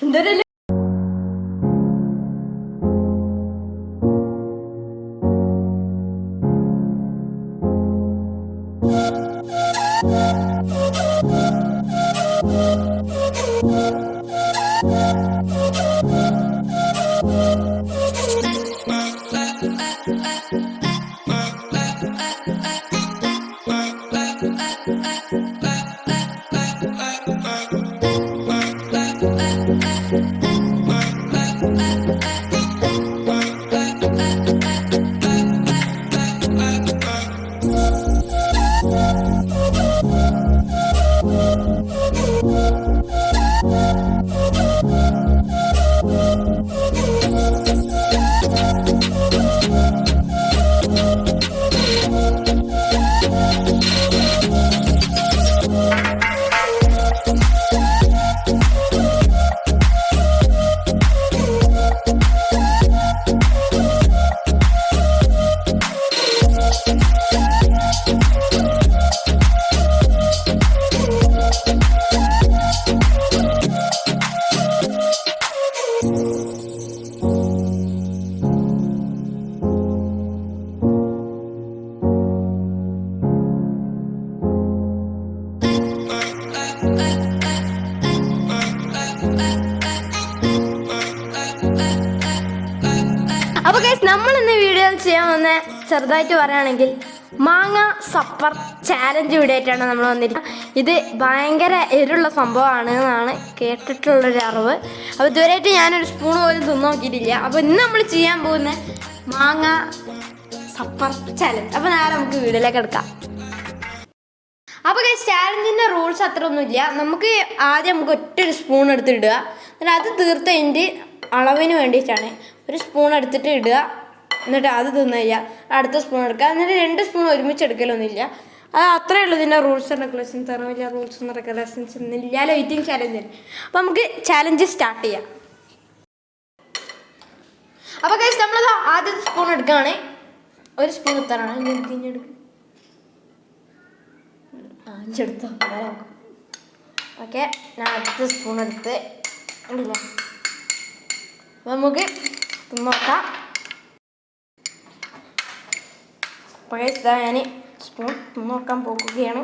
എന്തൊരു അപ്പോൾ ഗൈസ് നമ്മൾ ഇന്ന് വീഡിയോ ചെയ്യാൻ വന്ന ചെറുതായിട്ട് പറയുകയാണെങ്കിൽ മാങ്ങ സപ്പർ ചാലഞ്ച് വീഡിയോ ആയിട്ടാണ് നമ്മൾ വന്നിരിക്കുന്നത്. ഇത് ഭയങ്കര എരിവുള്ള സംഭവമാണ് എന്നാണ് കേട്ടിട്ടുള്ളൊരു അറിവ്. അപ്പോൾ ഇതുവരെയായിട്ട് ഞാനൊരു സ്പൂൺ പോലും തിന്നു നോക്കിയിട്ടില്ല. അപ്പോൾ ഇന്ന് നമ്മൾ ചെയ്യാൻ പോകുന്ന മാങ്ങ സപ്പർ ചാലഞ്ച്. അപ്പോൾ നേരെ നമുക്ക് വീഡിയോയിലേക്ക് എടുക്കാം. അപ്പോൾ ഗൈസ് ചാലഞ്ചിൻ്റെ റൂൾസ് അത്ര ഒന്നുമില്ല. നമുക്ക് ആദ്യം ഒറ്റൊരു സ്പൂൺ എടുത്തിടുക, എന്നിട്ട് അത് തീർത്ത് അതിൻ്റെ അളവിന് വേണ്ടിയിട്ടാണ്. ഒരു സ്പൂൺ എടുത്തിട്ട് ഇടുക, എന്നിട്ട് അത് തിന്നു ചെയ്യുക. അടുത്ത സ്പൂൺ എടുക്കുക, എന്നിട്ട് 2 സ്പൂൺ ഒരുമിച്ച് എടുക്കലൊന്നുമില്ല. അത് അത്രയേ ഉള്ളൂ ഇതിൻ്റെ റൂൾസ് ആൻഡ് റെഗുലേഷൻസ്. അറിയില്ല റൂൾസ് ആൻഡ് റെഗുലേഷൻസ് ഒന്നുമില്ല. Waiting challenge. അപ്പോൾ നമുക്ക് ചാലഞ്ച് സ്റ്റാർട്ട് ചെയ്യാം. അപ്പോൾ ഗൈസ് നമ്മളത് ആദ്യത്തെ സ്പൂൺ എടുക്കുകയാണ്. ഒരു സ്പൂൺ എത്താറാണ് ഇഞ്ഞെടുക്കുക. അഞ്ചെടുത്തോ ഓക്കെ. ഞാൻ അടുത്ത സ്പൂൺ എടുത്ത് ഇല്ല. നമുക്ക് നോക്കാം. അപ്പോൾ ഞാൻ സ്പൂൺ നോക്കാൻ പോകുകയാണ്.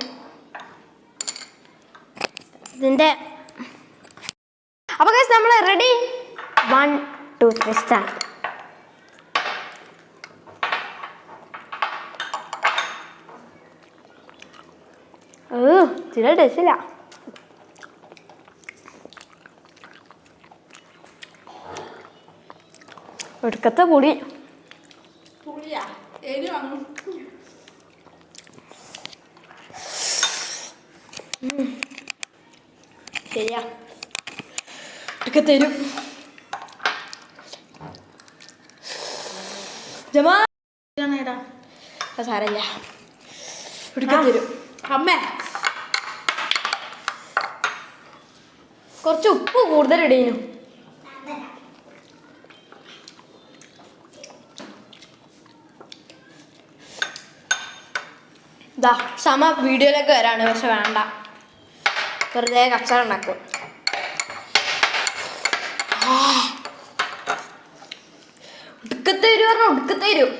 ഇതിൻ്റെ അപ്പോൾ ഗൈസ് നമ്മൾ റെഡി 1 2 3 സ്റ്റാർട്ട്. തീരെ ടേസ്റ്റില്ല. ഒടുക്കത്തെ കൂടി ശരിയാ, ഒക്കെ തരും. സാരല്ല, എടുക്ക തരും. അമ്മേ കുറച്ച് ഉപ്പ് കൂടുതൽ ഇടീനു. ഇതാ സമ വീഡിയോയിലൊക്കെ വരാണ്, പക്ഷെ വേണ്ട, വെറുതെ കച്ചറ ഉണ്ടാക്കും. ഒടുക്കത്തരും പറഞ്ഞാൽ ഒടുക്കത്തരും.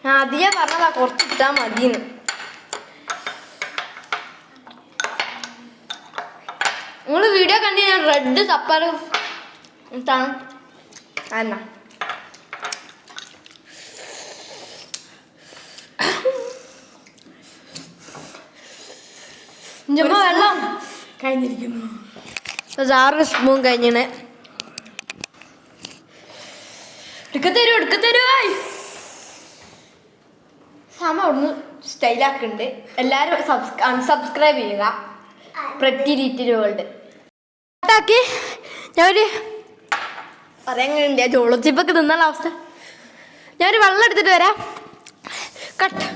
ഞാൻ അധികം പറഞ്ഞതാ കുറച്ച് ഇട്ടാൽ മതിന്ന്. നിങ്ങൾ വീഡിയോ കണ്ടു ഞാൻ റെഡ് സപ്പർ എന്താണ് എന്നാ വെള്ളം കഴിഞ്ഞിരിക്കുന്നു. 6 സ്പൂൺ കഴിഞ്ഞിന്. എടുക്കത്തരൂ സമ അവിടുന്ന് സ്റ്റൈലാക്കുന്നുണ്ട്. എല്ലാവരും അൺസബ്സ്ക്രൈബ് ചെയ്യുക. പ്രറ്റി ലിറ്റിൽ വേൾഡ് ാക്കി ഞാനൊരു പറയാൻ കഴിയില്ല. ജോളച്ചിപ്പൊക്കെ തിന്നാനുള്ള അവസ്ഥ. ഞാനൊരു വെള്ളം എടുത്തിട്ട് വരാം. കട്ട്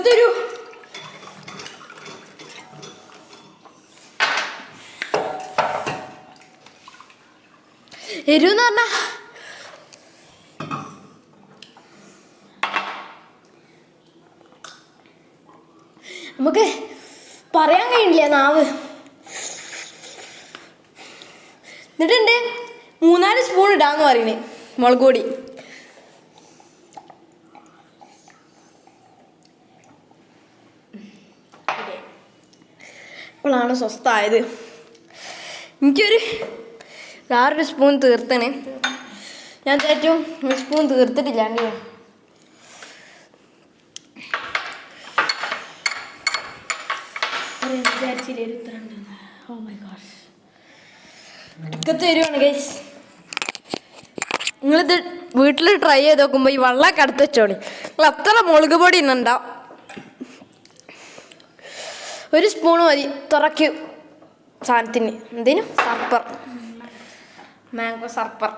തരൂ. എരുന്ന് പറഞ്ഞ നമുക്ക് പറയാൻ കഴിയില്ല. നാവ് എന്നിട്ടുണ്ട് 3-4 സ്പൂൺ ഇടാന്ന് പറയണേ മുളക് പൊടി. ഇപ്പോഴാണ് സ്വസ്ഥമായത്. എനിക്കൊരു 6 സ്പൂൺ തീർത്തണ്. ഞാൻ ഏറ്റവും 1 സ്പൂൺ തീർത്തിട്ടില്ല. തരുവാണ് ഗൈസ്. നിങ്ങളിത് വീട്ടിൽ ട്രൈ ചെയ്ത് നോക്കുമ്പോൾ ഈ വെള്ളമൊക്കെ അടുത്ത് വെച്ചോളി. നിങ്ങൾ അത്ര മുളക് പൊടി ഇന്നുണ്ടാവും. 1 സ്പൂൺ മതി തുറക്കും സാധനത്തിന്. എന്തിനും സർപ്പർ, മാംഗോ സർപ്പർ.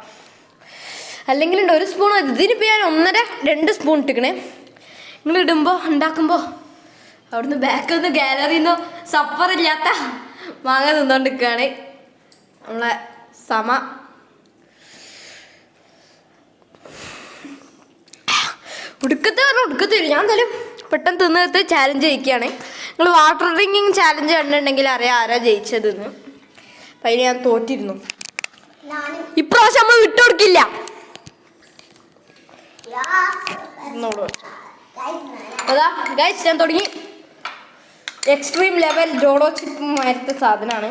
അല്ലെങ്കിൽ 1 സ്പൂൺ മതി. ഇതിനിപ്പോൾ ഞാൻ 1.5-2 സ്പൂൺ ഇട്ടിക്കണേ. നിങ്ങൾ ഇടുമ്പോൾ ഉണ്ടാക്കുമ്പോൾ അവിടുന്ന് ബാക്കിൽ നിന്ന് ഗാലറിയിൽ നിന്ന് സപ്പറില്ലാത്ത മാങ്ങ തിന്നോണ്ടിരിക്കുകയാണ് നമ്മളെ സമ. ഉടുക്കത്ത് വരും. ഞാൻ എന്തായാലും പെട്ടെന്ന് തിന്നിട്ട് ചാലഞ്ച് ജയിക്കുകയാണ്. നിങ്ങൾ വാട്ടർ ഡ്രിങ്കിങ് ചാലഞ്ച് കണ്ടിട്ടുണ്ടെങ്കിൽ അറിയാം ആരാ ജയിച്ചതെന്ന്. അപ്പം അതിന് ഞാൻ തോറ്റിരുന്നു. ഇപ്രാവശ്യം നമ്മൾ വിട്ടുകൊടുക്കില്ല. അതാ ഗൈസ് ഞാൻ തുടങ്ങി. എക്സ്ട്രീം ലെവൽ ജോളോ ചിപ്പുമായിട്ട് സാധനമാണ്.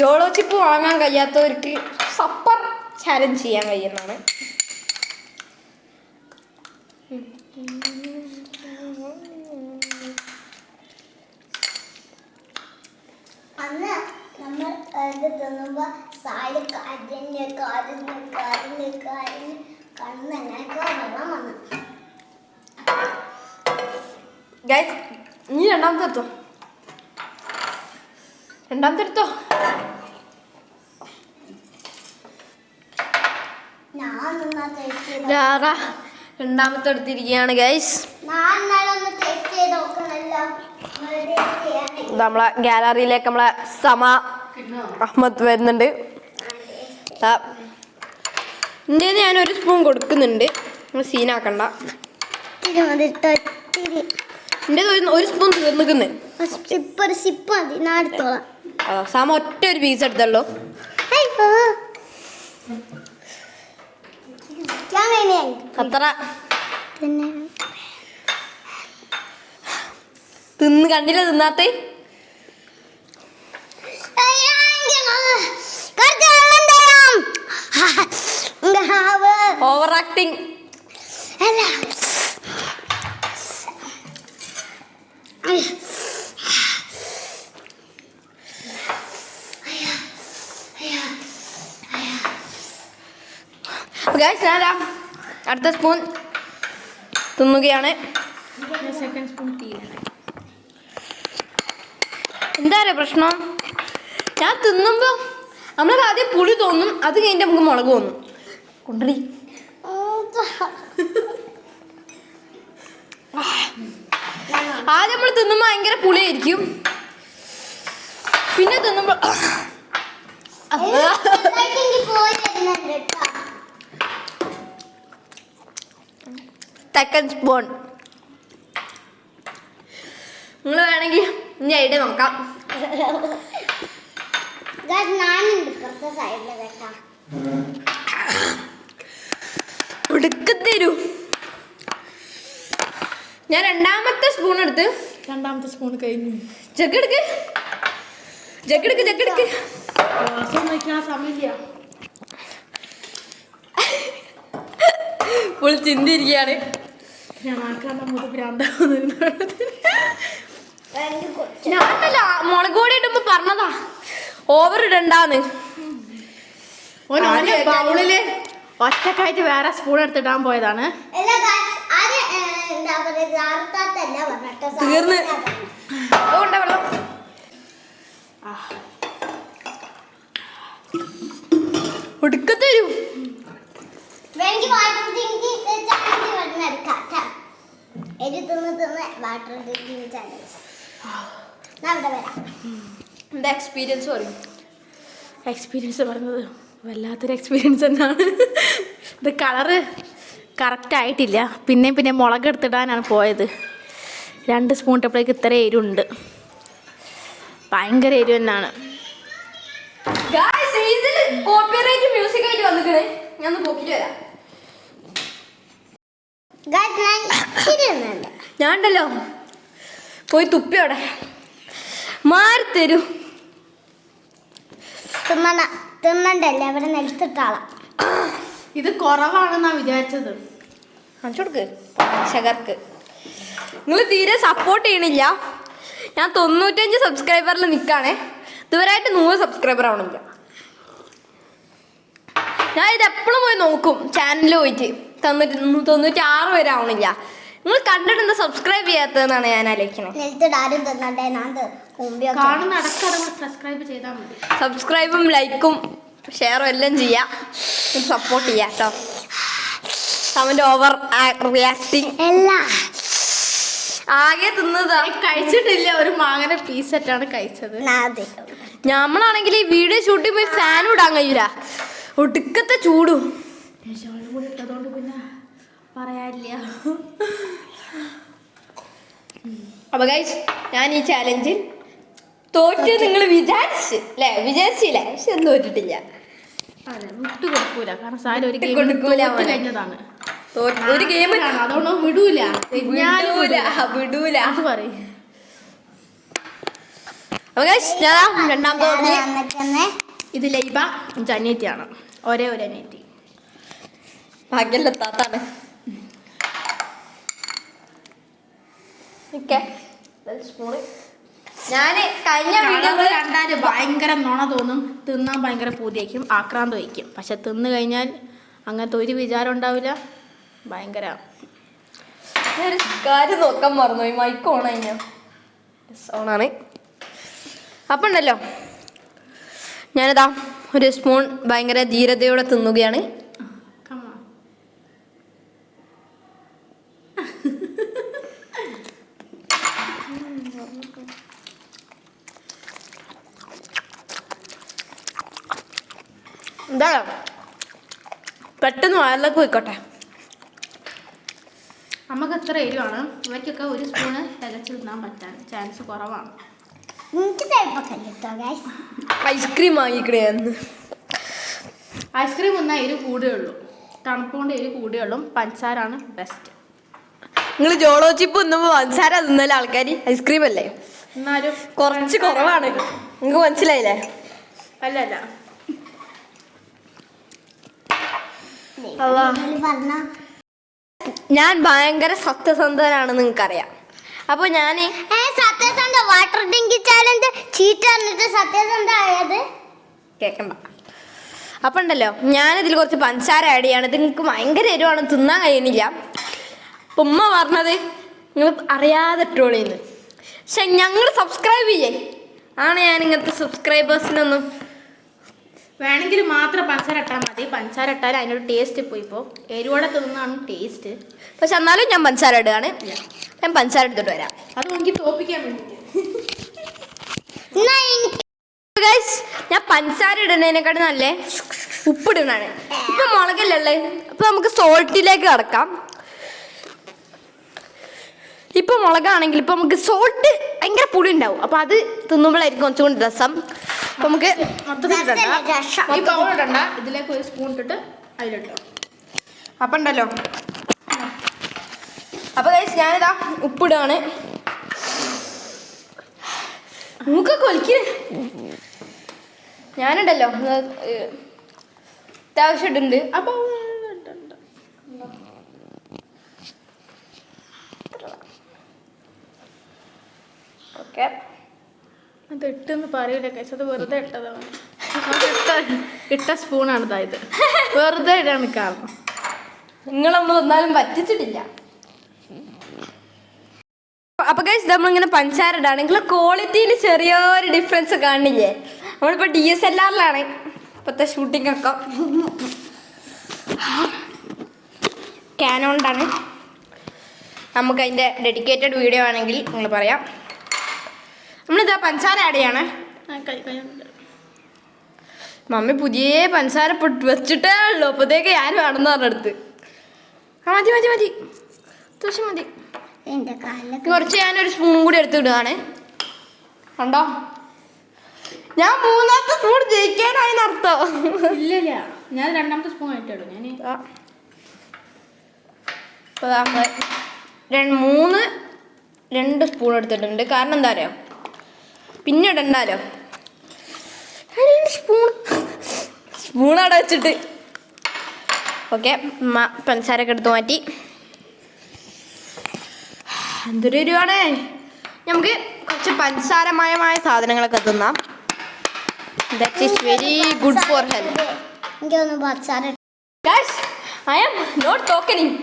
ജോളോ ചിപ്പ് വാങ്ങാൻ കഴിയാത്തവർക്ക് സപ്പർ ചാലഞ്ച് ചെയ്യാൻ കഴിയുന്നതാണ്. അന്ന് നമ്മൾ ഇത് തിന്നുമ്പോൾ സാരി കരഞ്ഞ് കണ്ണെന്നൊക്കെ വെള്ളം വന്നു. ഗൈസ് ഇനി രണ്ടാമത്തെ എടുത്തോ. രണ്ടാമത്തെ എടുത്തിരിക്കുകയാണ് ഗൈസ്. നമ്മളെ ഗാലറിയിലേക്ക് നമ്മളെ സമ അഹമ്മദ് വരുന്നുണ്ട്. എൻ്റെ ഞാൻ 1 സ്പൂൺ കൊടുക്കുന്നുണ്ട്. നമ്മൾ സീനാക്കണ്ട. എൻ്റെ 1 സ്പൂൺ തീർന്നിക്കുന്നു. സമ ഒറ്റ ഒരു പീസ് എടുത്തല്ലോ. അത്ര തിന്ന് കണ്ടില്ല തിന്നാത്ത. Over acting. അടുത്ത സ്പൂൺ തിന്നുകയാണ്. എന്താ പറയുക പ്രശ്നം? ഞാൻ തിന്നുമ്പോൾ നമ്മൾക്ക് ആദ്യം പുളി തോന്നും, അത് കഴിഞ്ഞിട്ട് നമുക്ക് മുളക് തോന്നും. കൊണ്ടടി ആദ്യം നമ്മൾ തിന്നുമ്പോൾ ഭയങ്കര പുളിയായിരിക്കും. പിന്നെ തിന്നുമ്പോൾ സെക്കൻഡ് സ്പൂൺ. നിങ്ങൾ വേണമെങ്കിൽ ഇനി ഐഡിയ നോക്കാം. ഉടുക്കത്തരൂ. ഞാൻ രണ്ടാമത്തെ സ്പൂൺ എടുത്ത്. രണ്ടാമത്തെ സ്പൂൺ കഴിഞ്ഞു. ജഗ്ഗെടുക്ക്. സമയമില്ല. ഫുൾ ചിന്തിരിക്കുകയാണ്. ഞാനല്ല മുളക് പൊടി ഇടുമ്പോ പറഞ്ഞതാ ഓവർ ഇടണ്ടാന്ന്. ബൗളില് ഒറ്റക്കായിട്ട് വേറെ സ്പൂൺ എടുത്തിടാൻ പോയതാണ്. തീർന്ന് വെള്ളം. ഒടുക്കത്തരൂ. എന്താ എക്സ്പീരിയൻസ് പറയും? എക്സ്പീരിയൻസ് പറഞ്ഞത് വല്ലാത്തൊരു എക്സ്പീരിയൻസ് തന്നെയാണ്. ഇത് കളറ് കറക്റ്റ് ആയിട്ടില്ല. പിന്നെ മുളക് എടുത്തിടാനാണ് പോയത്. 2 സ്പൂൺ ഇട്ടപ്പോഴേക്ക് ഇത്ര എരിവുണ്ട്. ഭയങ്കര എരിവ് തന്നെയാണ്. കോപ്പിറൈറ്റ് മ്യൂസിക് ആയിട്ട് വന്നിക്കണേ. ഞാൻ ഒന്ന് പോക്കിട്ട് വരാം. ഞാൻ ഉണ്ടല്ലോ പോയി തുപ്പിയോടെ മാറി തരൂ. തിന്നണ്ടല്ലേ അവിടെ നിലത്തിട്ടാളാം. ഇത് കുറവാണെന്നാ വിചാരിച്ചത്. കാണിച്ചോടുക്ക് പ്രേക്ഷകർക്ക്. നിങ്ങൾ തീരെ സപ്പോർട്ട് ചെയ്യണില്ല. ഞാൻ 95 സബ്സ്ക്രൈബറിൽ നിൽക്കുകയാണേ. ഇതുവരെയായിട്ട് 100 സബ്സ്ക്രൈബർ ആവണില്ല. ഞാൻ ഇത് എപ്പോഴും പോയി നോക്കും ചാനലിൽ പോയിട്ട്. 96 വരെ ആവണില്ല. നിങ്ങൾ കണ്ടിട്ട് എന്താ സബ്സ്ക്രൈബ് ചെയ്യാത്തതെന്നാണ് ഞാൻ ആലോചിക്കണത്. നിലത്തിടാരും തിന്നണ്ടേ ഞാൻ കാണുന്ന അടക്കം സബ്സ്ക്രൈബ് ചെയ്താൽ മതി. സബ്സ്ക്രൈബും ലൈക്കും ഷെയറും എല്ലാം ചെയ്യാം. സപ്പോർട്ട് ചെയ്യാം കേട്ടോ. അവൻ്റെ ഓവർ റിയാക്ടിങ് എല്ലാം ആകെ തിന്നതാ. കഴിച്ചിട്ടില്ല. ഒരു മാങ്ങന പീസെറ്റാണ് കഴിച്ചത്. നമ്മളാണെങ്കിൽ ഈ വീഡിയോ ഷൂട്ടിൽ പോയി ഫാൻ ഇടാൻ കഴിയൂല. ഒടുക്കത്തെ ചൂടും കൂടി ഇട്ടതുകൊണ്ട് പിന്നെ പറയാനില്ല. അപ്പൊ ഗൈസ് ഞാൻ ഈ ചാലഞ്ചിൽ തോറ്റ് നിങ്ങൾ വിചാരിച്ചില്ലേ? പക്ഷെ ഒന്നും തോറ്റിട്ടില്ല. അതെ, വിട്ടു കൊടുക്കൂല. കാരണം സാരി ഒരു ഗെയിം കൊടുക്കൂല. കഴിഞ്ഞതാണ്. ഒരു ഗെയിം അതുകൊണ്ട് വിടൂല. വിടൂല അത് പറയും. അപ്പൊ ഗൈസ് ഞാൻ രണ്ടാമത്തെ ഇത് ലൈബ അനിയത്തിയാണ്. ഒരേ ഒരു അനിയത്തി. ഭാഗ്യത്താത്താണ്. ഞാന് കഴിഞ്ഞ വീഡിയോ കണ്ടാല് ഭയങ്കര നുണ തോന്നും. തിന്നാൻ ഭയങ്കര പൂതിയായിരിക്കും, ആക്രാന്തം വയ്ക്കും. പക്ഷെ തിന്നു കഴിഞ്ഞാൽ അങ്ങനത്തെ ഒരു വിചാരം ഉണ്ടാവില്ല. ഭയങ്കര ഒരു കാര്യം നോക്കാൻ മറന്നു. ഈ മൈക്ക് ഓൺ കഴിഞ്ഞോ? ഓണാണ്. അപ്പം ഉണ്ടല്ലോ ഞാനിതാ ഒരു സ്പൂൺ ഭയങ്കര ധീരതയോടെ തിന്നുകയാണ്. എന്താ പെട്ടെന്ന് വയറിലേക്ക് പോയിക്കോട്ടെ. നമുക്ക് എത്ര എരിവാണ്? ഇവയ്ക്കൊക്കെ ഒരു സ്പൂണ് തികച്ച് തിന്നാൻ പറ്റാൻ ചാൻസ് കുറവാണ്. ഐസ്ക്രീം വാങ്ങിക്കണേന്ന്. ഐസ്ക്രീം ഒന്നാ എരി കൂടുകയുള്ളൂ. തണുപ്പുകൊണ്ട് എരി കൂടുകയുള്ളൂ. പഞ്ചസാരാണ് ബെസ്റ്റ്. നിങ്ങൾ ജോളോ ചിപ്പ് തിന്നുമ്പോൾ പഞ്ചസാര തിന്നല്ലേ ആൾക്കാർ? ഐസ്ക്രീം അല്ലേ? എന്നാലും കുറച്ച് കുറവാണ്. നിങ്ങൾക്ക് മനസ്സിലായില്ലേ? അല്ലല്ല, ഞാൻ ഭയങ്കര സത്യസന്ധനാണെന്ന് നിങ്ങൾക്കറിയാം. അപ്പോൾ ഞാൻ സത്യസന്ധ വാട്ടർ ടാങ്കി ചാലഞ്ച് ചീറ്റ് എന്നിട്ട് സത്യസന്ധ ആയത് കേൾക്കണ്ട. അപ്പം ഉണ്ടല്ലോ ഞാനിതിൽ കുറച്ച് പഞ്ചസാര ആഡ് ചെയ്യാണ്. ഇത് നിങ്ങൾക്ക് ഭയങ്കര എരിവാണ്, തിന്നാൻ കഴിയുന്നില്ല. അപ്പം ഉമ്മ പറഞ്ഞത് നിങ്ങൾ അറിയാതെ ഇട്ടോളിന്ന്. പക്ഷെ ഞങ്ങൾ സബ്സ്ക്രൈബ് ചെയ്യേ ആണ്. ഞാൻ ഇങ്ങനത്തെ സബ്സ്ക്രൈബേഴ്സിനൊന്നും വേണമെങ്കിൽ മാത്രം പഞ്ചസാര ഇട്ടാൽ മതി. പഞ്ചസാര ഇട്ടാൽ അതിനൊരു ടേസ്റ്റ് പോയി. ഇപ്പോൾ എരിവോടെ തിന്നാണ് ടേസ്റ്റ്. പക്ഷെ എന്നാലും ഞാൻ പഞ്ചസാര ഇടുകയാണ്. ഞാൻ പഞ്ചസാര എടുത്തിട്ട് വരാം. അത് എനിക്ക് തോപ്പിക്കാൻ വേണ്ടിയിട്ട്. ഞാൻ പഞ്ചസാര ഇടുന്നതിനെക്കാട്ടും നല്ല ഉപ്പിടുന്നതാണ്. ഇപ്പം മുളകല്ലേ. അപ്പം നമുക്ക് സോൾട്ടിലേക്ക് കടക്കാം. ഇപ്പം മുളകാണെങ്കിൽ ഇപ്പം നമുക്ക് സോൾട്ട് ഭയങ്കര പുളി ഉണ്ടാവും. അപ്പം അത് തിന്നുമ്പോഴായിരിക്കും കുറച്ചുകൊണ്ട് രസം. അപ്പം നമുക്ക് ഈ പൗഡർ ഇടണ്ട. ഇതിലേക്ക് ഒരു സ്പൂൺ ഇട്ടിട്ട് അതിലിട്ടോ. അപ്പം ഉണ്ടല്ലോ. അപ്പം കഴിച്ച് ഞാനിതാ ഉപ്പിടുകയാണ്. മൂക്കൊക്കെ ഒലിക്ക്. ഞാനുണ്ടല്ലോ അത്യാവശ്യം ഇടുന്നുണ്ട്. അപ്പം ഓക്കെ അത് ഇട്ടെന്ന് പറയൂല കഴിച്ച്. അത് വെറുതെ ഇട്ടതാണ്. ഇട്ട സ്പൂണാണ് ഇതായത്. വെറുതെ ഇടാണ് കാരണം. നിങ്ങളൊന്നും ഒന്നാലും പറ്റിച്ചിട്ടില്ല. അപ്പൊ ഗൈസ് നമ്മളിങ്ങനെ പഞ്ചസാര ഇടാണെങ്കിൽ ക്വാളിറ്റിയിൽ ചെറിയൊരു ഡിഫറൻസ് കാണില്ലേ? നമ്മളിപ്പോൾ DSLR-ലാണ് ഇപ്പോഴത്തെ ഷൂട്ടിംഗ് ഒക്കെ. ക്യാനോണിലാണ്. നമുക്ക് അതിൻ്റെ ഡെഡിക്കേറ്റഡ് വീഡിയോ ആണെങ്കിൽ നിങ്ങൾ പറയാം. നമ്മളിതാ പഞ്ചസാര ആഡ് ചെയ്യണേ. മമ്മി പുതിയ പഞ്ചസാര വെച്ചിട്ടേ ഉള്ളൂ. അപ്പോഴത്തേക്ക് ആരും ആണെന്ന് പറഞ്ഞെടുത്ത്. മതി മതി മതി അത്യാവശ്യം മതി. കുറച്ച് ഞാനൊരു സ്പൂണും കൂടി എടുത്ത് ഇടുകയാണ്. കണ്ടോ? ഞാൻ മൂന്നാമത്തെ സ്പൂൺ ജയിക്കാനായി നടത്തോ. ഇല്ല ഞാൻ രണ്ടാമത്തെ സ്പൂൺ ആയിട്ടുള്ളൂ. ഞാൻ രണ്ട് സ്പൂൺ എടുത്തിട്ടുണ്ട്. കാരണം എന്താ അറിയോ, പിന്നെ ഇടണ്ടാലോ. സ്പൂൺ അവിടെ വെച്ചിട്ട് ഓക്കെ. പഞ്ചസാരൊക്കെ എടുത്ത് മാറ്റി. എന്തൊരു എരിവാണ്. നമുക്ക് കുറച്ച് പഞ്ചസാരമയമായ സാധനങ്ങളൊക്കെ തിന്നാം. That is very good for health. എനിക്കൊന്ന് പച്ചാര ഗൈസ്, ഐ ആം നോട്ട് ടോക്കനിങ്.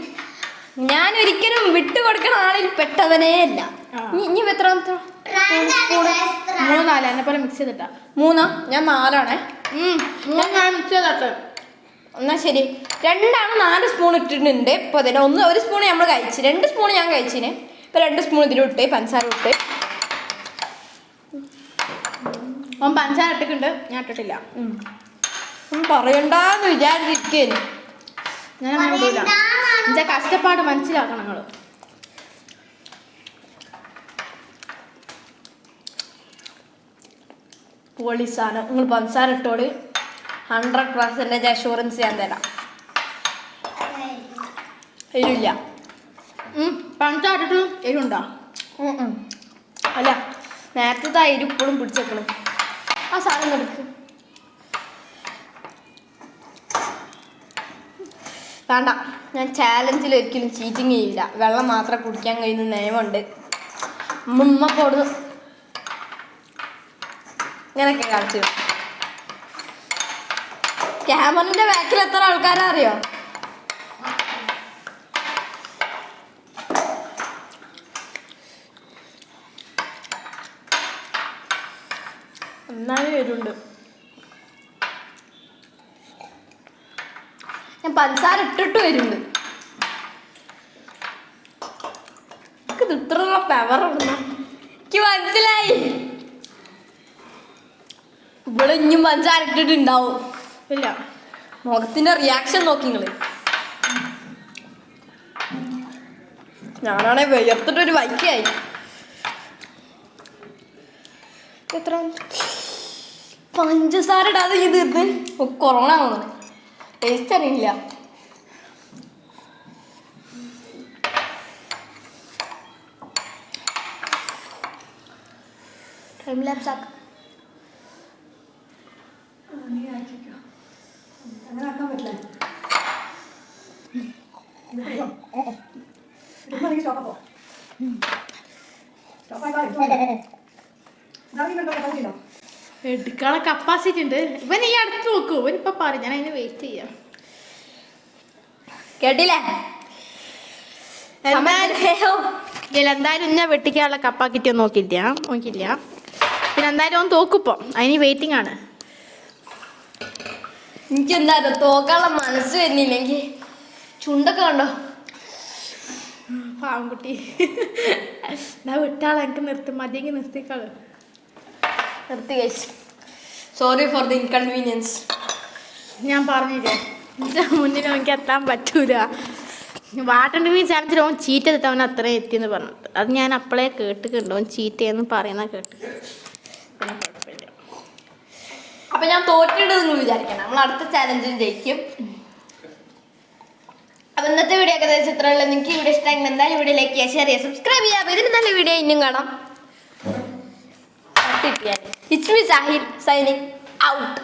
ഞാൻ ഒരിക്കലും വിട്ടുകൊടുക്കണ ആളിൽ പെട്ടവനേ അല്ല. ഇനി എത്ര 3-4 എന്നെ പോലെ മിക്സ് ചെയ്തിട്ടാ. 3? ഞാൻ 4 മിക്സ് ചെയ്തിട്ട്. എന്നാ ശരി, 4 സ്പൂൺ ഇട്ടിട്ടുണ്ട്. ഇപ്പോൾ അതിന് 1 സ്പൂൺ നമ്മൾ കഴിച്ച്, 2 സ്പൂൺ ഞാൻ കഴിച്ചിന്. ഇപ്പം 2 സ്പൂൺ ഇതിലിട്ട് പഞ്ചസാര ഇട്ട്. പഞ്ചസാര ഇട്ടിട്ടുണ്ട്, ഞാൻ ഇട്ടിട്ടില്ല. പറയണ്ടെന്ന് വിചാരിച്ചിരിക്കേന്. ഞാൻ അങ്ങനെ ഇടില്ല. എന്റെ കഷ്ടപ്പാട് മനസ്സിലാക്കണം നിങ്ങള്. പൊളി സാധനം. നിങ്ങൾ പഞ്ചസാര ഇട്ടോട് 100% അഷുറൻസ് ഞാൻ തരാം. എരിവില്ല. പഞ്ചസാര ഇട്ടിട്ട് എരിവുണ്ടോ? അല്ല, നേരത്തെ എരി ഇപ്പോഴും പിടിച്ചേക്കണം. ആ സാധനം എടുക്ക്. വേണ്ട, ഞാൻ ചാലഞ്ചിൽ ഒരിക്കലും ചീറ്റിങ് ചെയ്യില്ല. വെള്ളം മാത്രം കുടിക്കാൻ കഴിയുന്ന നിയമമുണ്ട്. ഉമ്മ പോടുന്നു ഇങ്ങനെയൊക്കെ കാണിച്ചു. ക്യാമറിന്റെ ബാക്കിൽ എത്ര ആൾക്കാരെ അറിയോ? എന്നാലും വരുന്നുണ്ട്. ഞാൻ പഞ്ചസാര ഇട്ടിട്ട് വരുന്നുണ്ട്. എനിക്ക് ഇത്രയുള്ള പവർ ഇടുന്ന എനിക്ക് മനസ്സിലായി. ഇവിടെ ഇനിയും പഞ്ചസാര ഇട്ടിട്ടുണ്ടാവും. ഇല്ല, മുഖത്തിന്റെ റിയാക്ഷൻ നോക്കി നിങ്ങള്. ഞാനാണെ വിയർത്തിട്ടൊരു വൈക്കായി. എത്ര പഞ്ചസാര ഇടാതെ ഇത് കൊറോണ വന്നു. ടേസ്റ്റ് അറിയില്ല. ടൈം ലാപ്സ് ആക്കാം. എടുക്കാനുള്ള കപ്പാസിറ്റി ഉണ്ട്. ഇവൻ ഈ അടുത്ത് നോക്കൂ. ഇവനിപ്പോ പറയും, ഞാൻ അതിന് വെയിറ്റ് ചെയ്യാം. കേട്ടില്ലേ? എന്തായാലും ഇന്നെ വെട്ടിക്കാനുള്ള കപ്പാസിറ്റി ഒന്നും നോക്കില്ല. പിന്നെ എന്തായാലും ഒന്ന് തോക്കുപ്പോ, അതിന് വെയിറ്റിംഗ് ആണ്. എനിക്ക് എന്തായാലും തോക്കാനുള്ള മനസ്സ് വരുന്നില്ലെങ്കിൽ ചുണ്ടൊക്കെ കണ്ടോ പാവൻകുട്ടി. ഞാൻ വിട്ടാളെ എനിക്ക് നിർത്തും, മതിയെങ്കിൽ നിർത്തിക്കാള്. നിർത്തി കഴിച്ചു. Sorry for the inconvenience. ഞാൻ പറഞ്ഞില്ലേ, എൻ്റെ മുന്നിൽ എനിക്ക് എത്താൻ പറ്റൂല. വാട്ടർ മീൻ ചാലഞ്ചിൽ അവൻ ചീറ്റ് ചെയ്തിട്ട് അവൻ അത്രയും എത്തിയെന്ന് പറഞ്ഞിട്ട് അത് ഞാൻ അപ്പോഴേ കേട്ടിട്ടുണ്ടോ, അവൻ ചീറ്റ് ചെയ്യുന്ന പറയുന്ന കേട്ട്. പിന്നെ കുഴപ്പമില്ല. അപ്പൊ ഞാൻ തോറ്റിട്ട് നിങ്ങൾ വിചാരിക്കണം, നമ്മൾ അടുത്ത ചാലഞ്ചിൽ ജയിക്കും. അപ്പൊ ഇന്നത്തെ വീഡിയോ ഏകദേശം ഇത്ര ഉള്ളത്. നിങ്ങൾക്ക് വീഡിയോ ഇഷ്ടമെങ്കിൽ എന്തായാലും വീഡിയോ ലൈക്ക് ചെയ്യുക, ഷെയർ ചെയ്യുക, സബ്സ്ക്രൈബ് ചെയ്യുക. അപ്പൊ ഇതിന് നല്ല വീഡിയോ ഇനിയും കാണാം. It's me Sahil signing out.